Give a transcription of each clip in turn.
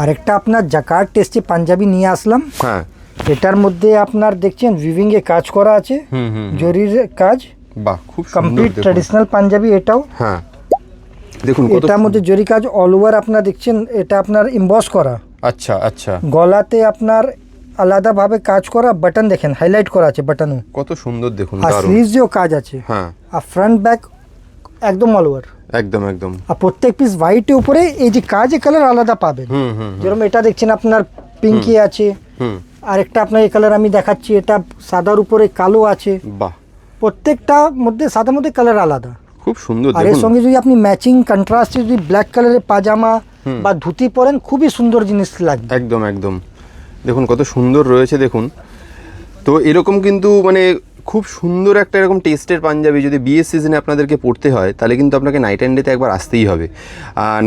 আরেকটা আপনার জাকার্ড টেস্টে পাঞ্জাবি নিয়ে আসলাম। হ্যাঁ, এটার মধ্যে আপনার দেখছেন উইভিং এ কাজ করা আছে, জরির কাজ, বাহ খুব সুন্দর। কমপ্লিট দেখুন। ট্র্যাডিশনাল পাঞ্জাবি এটাও। হ্যাঁ, দেখুন কত এটার মধ্যে জরি কাজ অল ওভার আপনার দেখছেন, এটা আপনার ইমবস করা। আচ্ছা আচ্ছা, গলাতে আপনার আলাদাভাবে কাজ করা, বাটন দেখেন হাইলাইট করা আছে বাটনও, কত সুন্দর দেখুন, আর দারুণ। স্লিভসেও কাজ আছে। হ্যাঁ, আর ফ্রন্ট ব্যাক একদম অল ওভার। একদম একদম। আর প্রত্যেক পিস হোয়াইটের উপরে এই যে কাজ কালার আলাদা পাবেন। যেরকম এটা দেখছেন আপনার পিঙ্কি আছে, আরেকটা আপনার এই কালার আমি দেখাচ্ছি, এটা সাদার উপরে কালো আছে। বাহ, প্রত্যেকটা মধ্যে সাদার মধ্যে কালার আলাদা। খুব সুন্দর আর এর দেখুন। সঙ্গে যদি আপনি ম্যাচিং কন্ট্রাস্টে যদি ব্ল্যাক কালারের পাজামা বা ধুতি পরেন, খুবই সুন্দর জিনিস লাগবে। একদম একদম, দেখুন কত সুন্দর রয়েছে দেখুন। তো এরকম কিন্তু মানে খুব সুন্দর একটা এরকম টেস্টের পাঞ্জাবি যদি বিয়ের সিজনে আপনাদেরকে পড়তে হয়, তাহলে কিন্তু আপনাকে নাইট অ্যান্ড ডেতে একবার আসতেই হবে।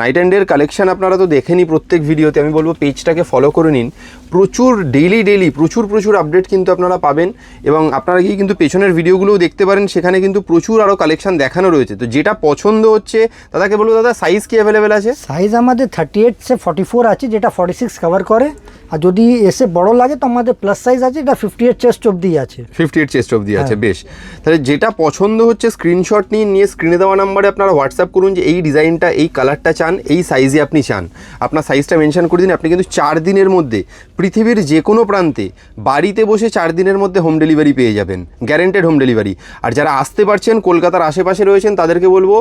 নাইট অ্যান্ড ডের কালেকশন আপনারা তো দেখেনি প্রত্যেক ভিডিওতে, আমি বলবো পেজটাকে ফলো করে নিন। প্রচুর ডেইলি প্রচুর আপডেট কিন্তু আপনারা পাবেন, এবং আপনারা গিয়ে কিন্তু পেছনের ভিডিওগুলোও দেখতে পারেন, সেখানে কিন্তু প্রচুর আরও কালেকশন দেখানো রয়েছে। তো যেটা পছন্দ হচ্ছে দাদাকে বলবো, দাদা সাইজ কি অ্যাভেলেবেল আছে? সাইজ আমাদের 38 সে 44 আছে, যেটা 46 কভার করে। আর যদি এসে বড় লাগে তো আমাদের প্লাস সাইজ আছে, এটা 58 চেস্ট অবধি আছে। 58 চেস্ট অবধি আছে, বেশ। তাহলে যেটা পছন্দ হচ্ছে স্ক্রিনশট নিয়ে স্ক্রিনে দেওয়া নাম্বারে আপনারা হোয়াটসঅ্যাপ করুন যে এই ডিজাইনটা, এই কালারটা চান, এই সাইজে আপনি চান। আপনার সাইজটা মেনশন করে দিন, আপনি কিন্তু 4 দিনের মধ্যে পৃথিবীর যে কোনো প্রান্তে বাড়িতে বসে 4 দিনের মধ্যে হোম ডেলিভারি পেয়ে যাবেন, গ্যারেন্টেড হোম ডেলিভারি। আর যারা আসতে পারছেন, কলকাতার আশেপাশে রয়েছেন, তাদেরকে বলবো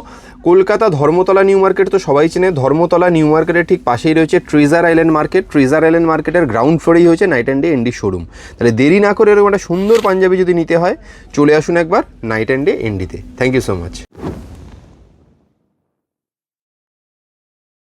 কলকাতা ধর্মতলা নিউ মার্কেট তো সবাই চেনে, ধর্মতলা নিউ মার্কেটের ঠিক পাশেই রয়েছে Treasure Island Market. Treasure Island মার্কেটের গ্রাউন্ড ফ্লোরেই হয়েছে Night and Day ND showroom. তাহলে দেরি না করে এরকম একটা সুন্দর পাঞ্জাবি যদি নিতে হয়, চলে আসুন একবার নাইট অ্যান্ড ডে এনডিতে। Thank you so much.